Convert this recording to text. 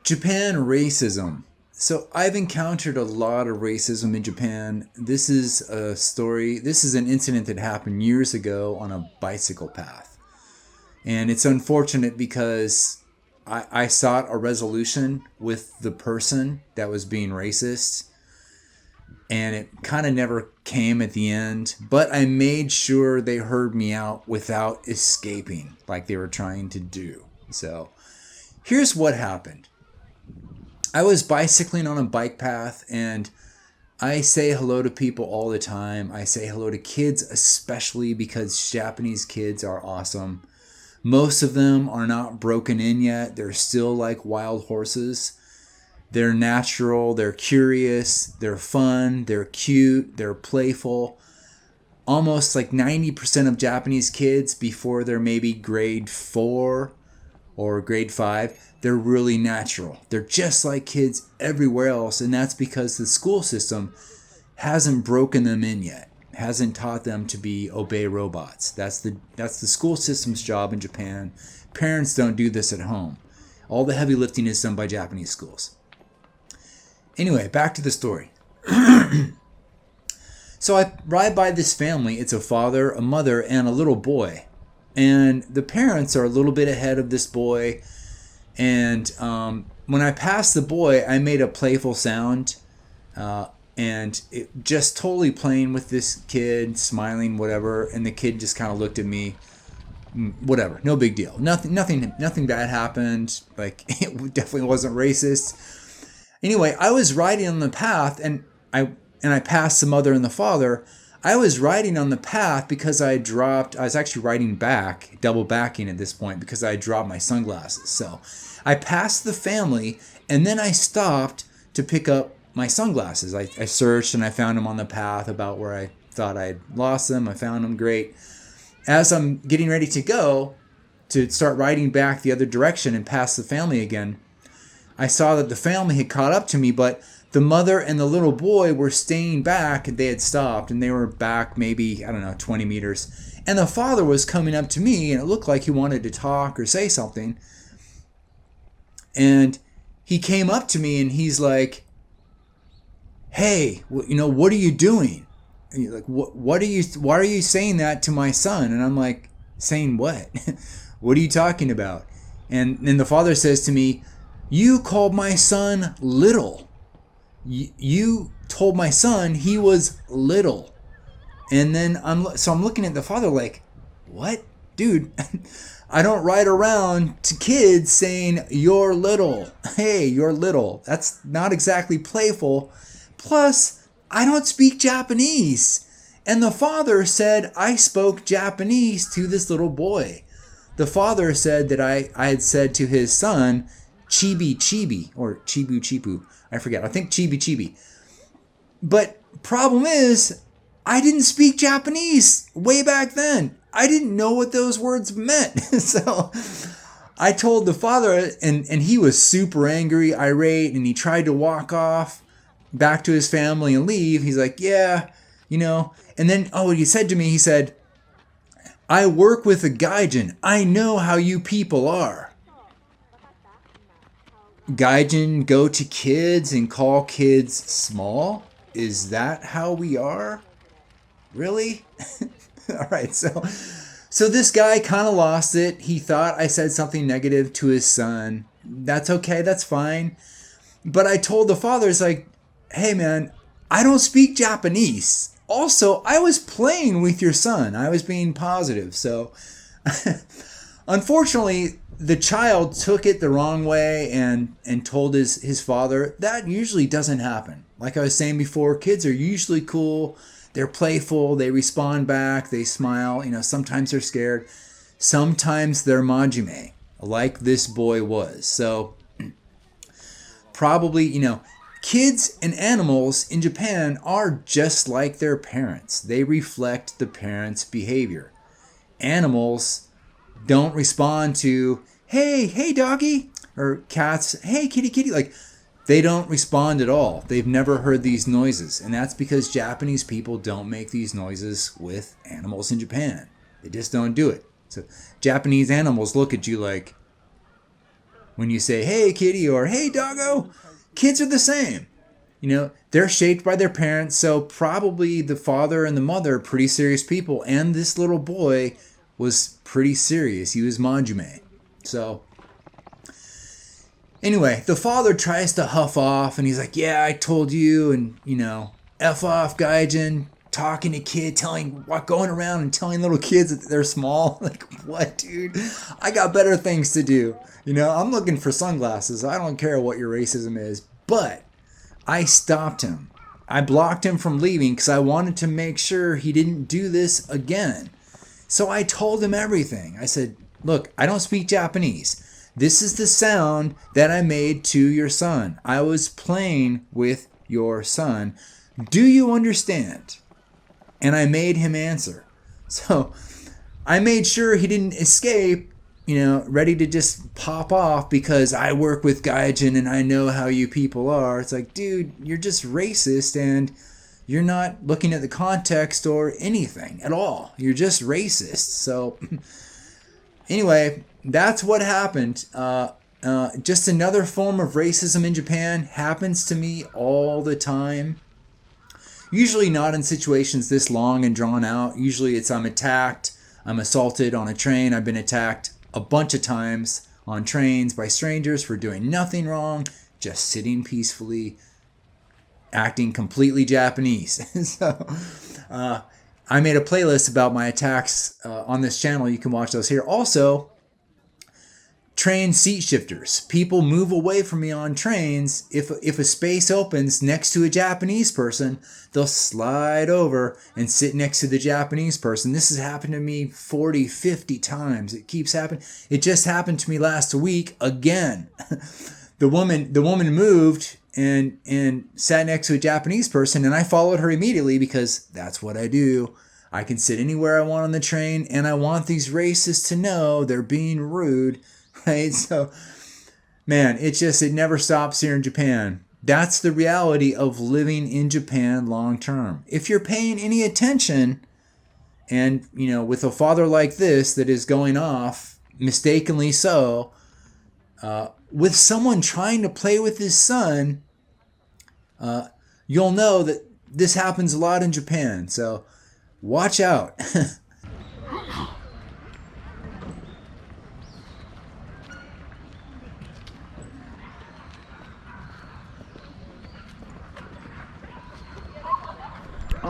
Japan racism. So I've encountered a lot of racism in Japan. This is a story, this is an incident that happened years ago on a bicycle path. And it's unfortunate because I sought a resolution with the person that was being racist. And it kind of never came at the end. But I made sure they heard me out without escaping like they were trying to do. So here's what happened. I was bicycling on a bike path, and I say hello to people all the time. I say hello to kids, especially because Japanese kids are awesome. Most of them are not broken in yet. They're still like wild horses. They're natural, they're curious, they're fun, they're cute, they're playful. Almost like 90% of Japanese kids before they're maybe grade 4 or grade 5, they're really natural. They're just like kids everywhere else, and that's because the school system hasn't broken them in yet. Hasn't taught them to obey robots. That's the school system's job in Japan. Parents don't do this at home. All the heavy lifting is done by Japanese schools. Anyway, back to the story. So I ride by this family. It's a father, a mother, and a little boy. And the parents are a little bit ahead of this boy. And when I passed the boy, I made a playful sound. And it just totally playing with this kid, smiling, whatever. And the kid just kind of looked at me. Whatever, no big deal. Nothing bad happened. Like, it definitely wasn't racist. Anyway, I was riding on the path, and I passed the mother and the father. I was riding on the path because I was actually riding back, double backing at this point, because I dropped my sunglasses. So I passed the family, and then I stopped to pick up my sunglasses. I searched, and I found them on the path about where I thought I'd lost them. I found them, great. As I'm getting ready to go, to start riding back the other direction and pass the family again, I saw that the family had caught up to me, but the mother and the little boy were staying back. They had stopped, and they were back maybe, 20 meters. And the father was coming up to me, and it looked like he wanted to talk or say something. And he came up to me, and he's like, "Hey, what are you doing?" And you're like, why are you saying that to my son? And I'm like, saying what? What are you talking about? And then the father says to me, "You called my son little. You told my son he was little." And then I'm looking at the father like, "What? Dude, I don't ride around to kids saying you're little. Hey, you're little. That's not exactly playful. Plus, I don't speak Japanese." And the father said I spoke Japanese to this little boy. The father said that I had said to his son, "Chibi chibi," or "Chibu chibu." I forget. I think "Chibi chibi." But problem is, I didn't speak Japanese way back then. I didn't know what those words meant. So I told the father, and he was super angry, irate, and he tried to walk off back to his family and leave. He's like, "Yeah, And then, he said to me, he said, "I work with a gaijin. I know how you people are." Gaijin go to kids and call kids small? Is that how we are? Really? All right, so this guy kind of lost it. He thought I said something negative to his son. That's okay, that's fine. But I told the father, it's like, "Hey man, I don't speak Japanese. Also, I was playing with your son. I was being positive." So unfortunately, the child took it the wrong way and told his father. That usually doesn't happen. Like I was saying before, kids are usually cool. They're playful. They respond back. They smile. Sometimes they're scared. Sometimes they're majime, like this boy was. So probably, kids and animals in Japan are just like their parents. They reflect the parents' behavior. Animals don't respond to, hey doggy, or cats, "Hey kitty kitty." Like, they don't respond at all. They've never heard these noises. And that's because Japanese people don't make these noises with animals in Japan. They just don't do it. So Japanese animals look at you like, when you say, hey, kitty, or hey, doggo. Kids are the same. They're shaped by their parents, so probably the father and the mother are pretty serious people, and this little boy was pretty serious. He was Manjume. So, anyway, the father tries to huff off, and he's like, yeah, I told you, and, F off, Gaijin, talking to kid, going around and telling little kids that they're small. Like, what, dude? I got better things to do. I'm looking for sunglasses. I don't care what your racism is, but I stopped him. I blocked him from leaving because I wanted to make sure he didn't do this again. So I told him everything. I said, look, I don't speak Japanese. This is the sound that I made to your son. I was playing with your son. Do you understand? And I made him answer. So I made sure he didn't escape, ready to just pop off because I work with Gaijin and I know how you people are. It's like, dude, you're just racist and you're not looking at the context or anything at all. You're just racist. So anyway, that's what happened. Just another form of racism in Japan happens to me all the time. Usually not in situations this long and drawn out. Usually it's I'm attacked, I'm assaulted on a train. I've been attacked a bunch of times on trains by strangers for doing nothing wrong, just sitting peacefully, acting completely Japanese. So I made a playlist about my attacks on this channel. You can watch those here. Also, train seat shifters. People move away from me on trains. If a space opens next to a Japanese person, they'll slide over and sit next to the Japanese person. This has happened to me 40, 50 times. It keeps happening. It just happened to me last week again. The woman moved and sat next to a Japanese person, and I followed her immediately because that's what I do. I can sit anywhere I want on the train, and I want these racists to know they're being rude. Right? So, man, it never stops here in Japan. That's the reality of living in Japan long term. If you're paying any attention, and, with a father like this that is going off, mistakenly so, with someone trying to play with his son, you'll know that this happens a lot in Japan. So, watch out.